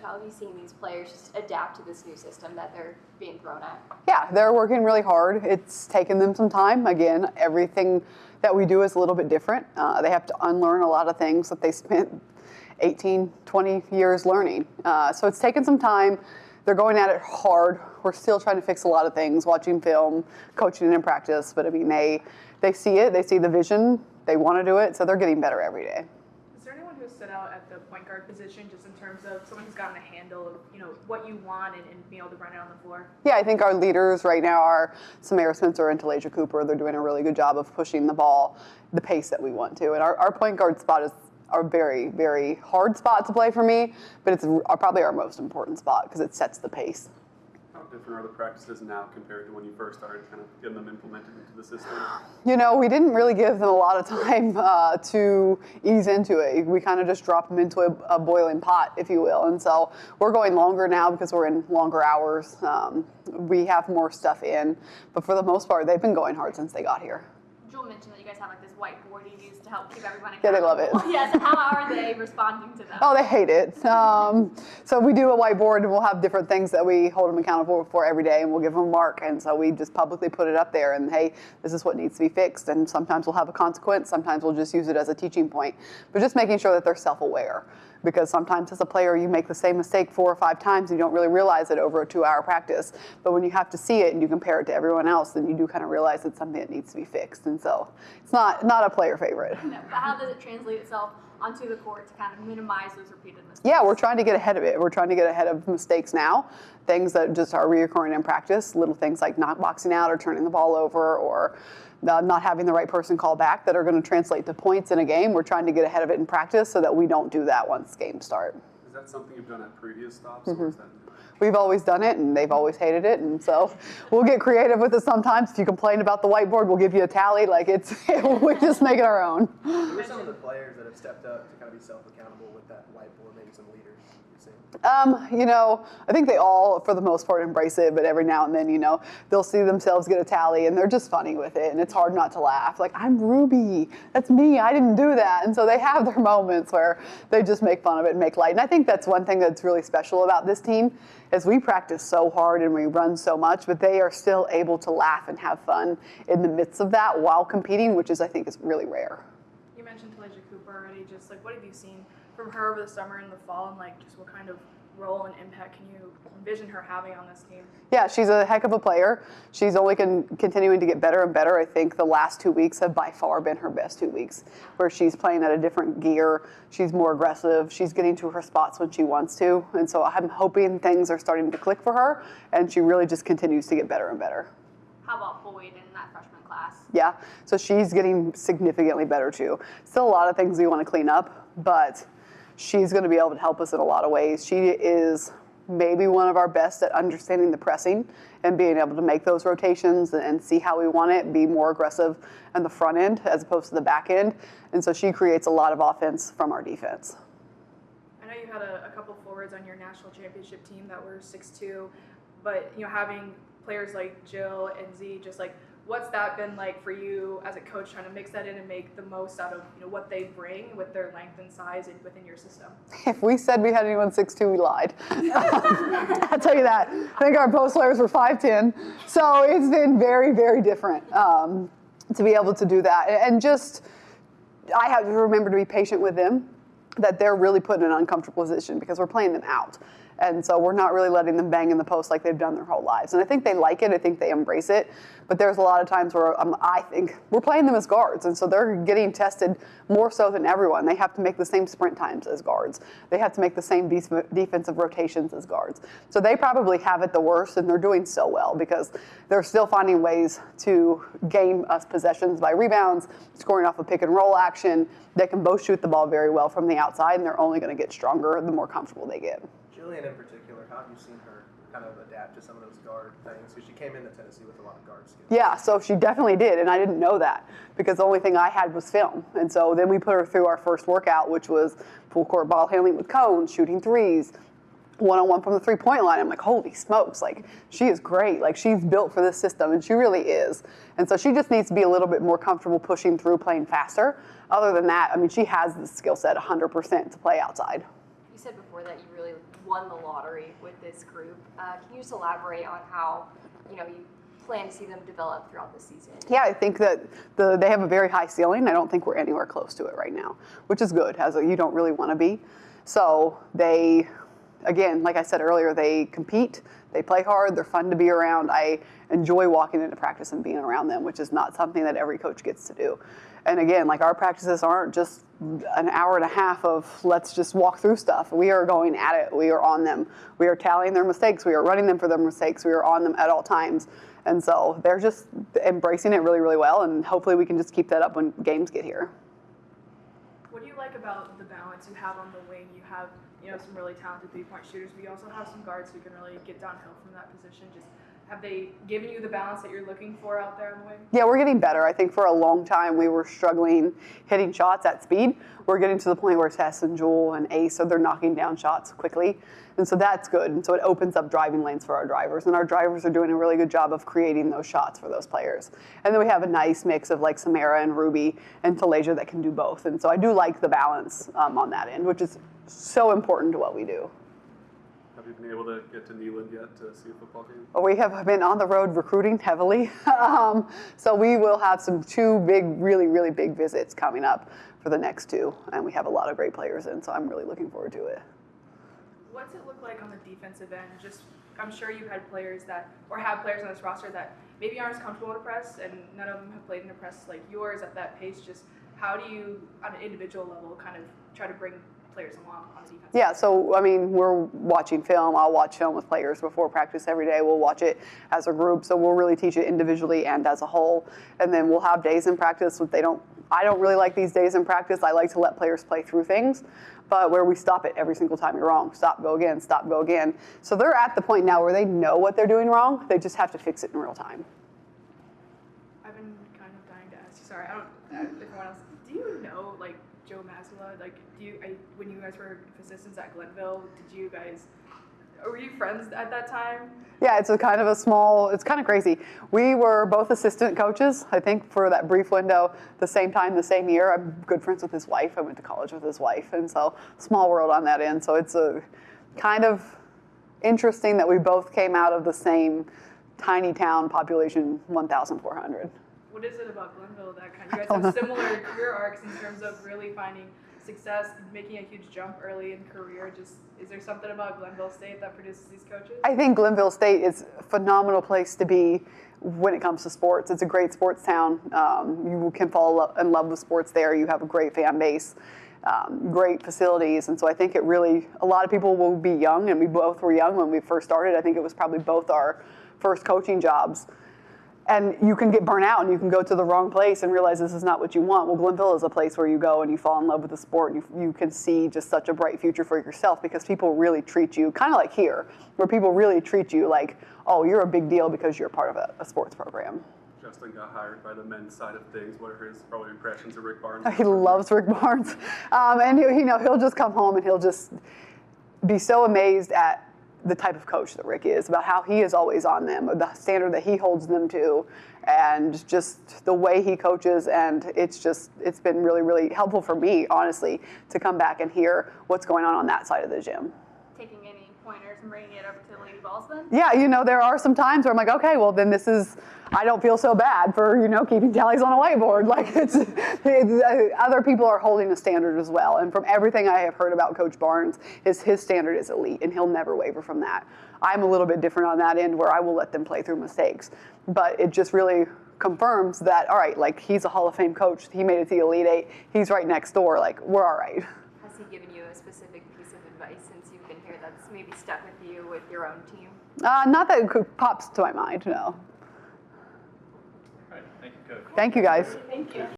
how have you seen these players just adapt to this new system that they're being thrown at? Yeah, they're working really hard. It's taken them some time. Again, everything that we do is a little bit different. They have to unlearn a lot of things that they spent 18, 20 years learning. So it's taken some time. They're going at it hard. We're still trying to fix a lot of things, watching film, coaching in practice. But I mean, they see it, they see the vision, they want to do it, so they're getting better every day. Is there anyone who stood out at the point guard position just in terms of someone who's gotten a handle of, what you want and being able to run it on the floor? Yeah, I think our leaders right now are Samara Spencer and Talasia Cooper. They're doing a really good job of pushing the ball the pace that we want to. And our point guard spot is a very, very hard spot to play for me, but it's probably our most important spot because it sets the pace. How different are the practices now compared to when you first started kind of getting them implemented into the system? We didn't really give them a lot of time to ease into it. We kind of just dropped them into a boiling pot, if you will. And so we're going longer now because we're in longer hours. We have more stuff in, but for the most part, they've been going hard since they got here. Joel mentioned that you guys have like this whiteboard you use to help keep everyone accountable. Yeah, they love it. Yeah, so how are they responding to that? Oh, they hate it. So we do a whiteboard and we'll have different things that we hold them accountable for every day and we'll give them a mark. And so we just publicly put it up there and hey, this is what needs to be fixed. And sometimes we'll have a consequence. Sometimes we'll just use it as a teaching point. But just making sure that they're self-aware. Because sometimes as a player, you make the same mistake 4 or 5 times and you don't really realize it over a 2-hour practice. But when you have to see it and you compare it to everyone else, then you do kind of realize it's something that needs to be fixed. And so it's not a player favorite. No, but how does it translate itself onto the court to kind of minimize those repeated mistakes? Yeah, we're trying to get ahead of it. We're trying to get ahead of mistakes now, things that just are reoccurring in practice, little things like not boxing out or turning the ball over or not having the right person call back that are going to translate to points in a game. We're trying to get ahead of it in practice so that we don't do that once games start. Is that something you've done at previous stops? Or is that... We've always done it, and they've always hated it, and so we'll get creative with it sometimes. If you complain about the whiteboard, we'll give you a tally. We just make it our own. Who are some of the players that have stepped up to kind of be self-accountable with that whiteboard, maybe some leaders? I think they all, for the most part, embrace it, but every now and then, they'll see themselves get a tally, and they're just funny with it, and it's hard not to laugh. Like, I'm Ruby. That's me. I didn't do that. And so they have their moments where they just make fun of it and make light. And I think that's one thing that's really special about this team is we practice so hard and we run so much, but they are still able to laugh and have fun in the midst of that while competing, which I think is really rare. You mentioned Talasia Cooper already. Just what have you seen from her over the summer and the fall, and just what kind of role and impact can you envision her having on this team? Yeah, she's a heck of a player. She's only continuing to get better and better. I think the last 2 weeks have by far been her best 2 weeks, where she's playing at a different gear. She's more aggressive. She's getting to her spots when she wants to. And so I'm hoping things are starting to click for her, and she really just continues to get better and better. How about Boyd in that freshman class? Yeah, so she's getting significantly better too. Still a lot of things we want to clean up, but she's going to be able to help us in a lot of ways. She is maybe one of our best at understanding the pressing and being able to make those rotations and see how we want it, be more aggressive on the front end as opposed to the back end. And so she creates a lot of offense from our defense. I know you had a couple forwards on your national championship team that were 6'2", but having players like Jill and Z, just what's that been like for you as a coach, trying to mix that in and make the most out of what they bring with their length and size and within your system? If we said we had anyone 6'2", we lied. I'll tell you that. I think our post players were 5'10", so it's been very, very different to be able to do that. And just, I have to remember to be patient with them, that they're really put in an uncomfortable position because we're playing them out. And so we're not really letting them bang in the post like they've done their whole lives. And I think they like it. I think they embrace it. But there's a lot of times where I think we're playing them as guards. And so they're getting tested more so than everyone. They have to make the same sprint times as guards. They have to make the same defensive rotations as guards. So they probably have it the worst, and they're doing so well because they're still finding ways to gain us possessions by rebounds, scoring off a pick and roll action. They can both shoot the ball very well from the outside, and they're only going to get stronger the more comfortable they get. Julian in particular, how have you seen her kind of adapt to some of those guard things? Because she came into Tennessee with a lot of guard skills. Yeah, so she definitely did, and I didn't know that because the only thing I had was film. And so then we put her through our first workout, which was full court ball handling with cones, shooting threes, one-on-one from the three-point line. I'm like, holy smokes, she is great. She's built for this system, and she really is. And so she just needs to be a little bit more comfortable pushing through, playing faster. Other than that, she has the skill set 100% to play outside. You said before that you really won the lottery with this group. Can you just elaborate on how, you plan to see them develop throughout the season? Yeah, I think that they have a very high ceiling. I don't think we're anywhere close to it right now, which is good, as you don't really want to be. So they, again, like I said earlier, they compete, they play hard, they're fun to be around. I enjoy walking into practice and being around them, which is not something that every coach gets to do. And again, like our practices aren't just an hour and a half of let's just walk through stuff. We are going at it. We are on them. We are tallying their mistakes. We are running them for their mistakes. We are on them at all times. And so they're just embracing it really, really well. And hopefully we can just keep that up when games get here. What do you like about the balance you have on the wing? You have, some really talented three-point shooters, but you also have some guards who can really get downhill from that position. Just have they given you the balance that you're looking for out there on the wing? Yeah, we're getting better. I think for a long time we were struggling hitting shots at speed. We're getting to the point where Tess and Jewel and Ace, so they're knocking down shots quickly. And so that's good. And so it opens up driving lanes for our drivers. And our drivers are doing a really good job of creating those shots for those players. And then we have a nice mix of like Samara and Ruby and Talasia that can do both. And so I do like the balance on that end, which is so important to what we do. Have you been able to get to Neyland yet to see a football game? We have been on the road recruiting heavily. So we will have two big, really, really big visits coming up for the next two. And we have a lot of great players in, so I'm really looking forward to it. What's it look like on the defensive end? Just, I'm sure you had players or have players on this roster that maybe aren't as comfortable in a press, and none of them have played in a press like yours at that pace. Just how do you, on an individual level, kind of try to bring players along on the defense? Yeah, so I mean, we're watching film. I'll watch film with players before practice every day. We'll watch it as a group, so we'll really teach it individually and as a whole. And then we'll have days in practice. I don't really like these days in practice. I like to let players play through things, but where we stop it every single time you're wrong. Stop, go again, stop, go again. So they're at the point now where they know what they're doing wrong. They just have to fix it in real time. I've been kind of dying to ask you. Sorry, I don't. If anyone else, do you know like Joe Mazzola? Like, when you guys were assistants at Glenville, were you friends at that time? Yeah, it's kind of crazy. We were both assistant coaches, I think, for that brief window, the same time, the same year. I'm good friends with his wife. I went to college with his wife, and so small world on that end. So it's a kind of interesting that we both came out of the same tiny town, population 1,400. What is it about Glenville that you guys have similar career arcs in terms of really finding success, making a huge jump early in career? Just, is there something about Glenville State that produces these coaches? I think Glenville State is a phenomenal place to be when it comes to sports. It's a great sports town. You can fall in love with sports there. You have a great fan base, great facilities. And so I think a lot of people will be young, and we both were young when we first started. I think it was probably both our first coaching jobs. And you can get burnt out and you can go to the wrong place and realize this is not what you want. Well, Glenville is a place where you go and you fall in love with the sport, and you can see just such a bright future for yourself because people really treat you, kind of like here, where people really treat you like, oh, you're a big deal because you're part of a sports program. Justin got hired by the men's side of things. What are his probably impressions of Rick Barnes? He loves Rick Barnes. And he'll just come home and he'll just be so amazed at the type of coach that Rick is, about how he is always on them, the standard that he holds them to, and just the way he coaches. And it's been really, really helpful for me, honestly, to come back and hear what's going on that side of the gym. Taking any pointers and bringing it over to Lady Vols then? Yeah, there are some times where I'm like, okay, well then I don't feel so bad for, keeping tallies on a whiteboard. Like other people are holding a standard as well. And from everything I have heard about Coach Barnes, his standard is elite and he'll never waver from that. I'm a little bit different on that end where I will let them play through mistakes. But it just really confirms that, all right, like he's a Hall of Fame coach. He made it to the Elite Eight. He's right next door. Like, we're all right. Has he given you a specific piece of advice since you've been here that's maybe stuck with you with your own team? Not that it pops to my mind, no. All right, thank you, Coach. Thank you, guys. Thank you.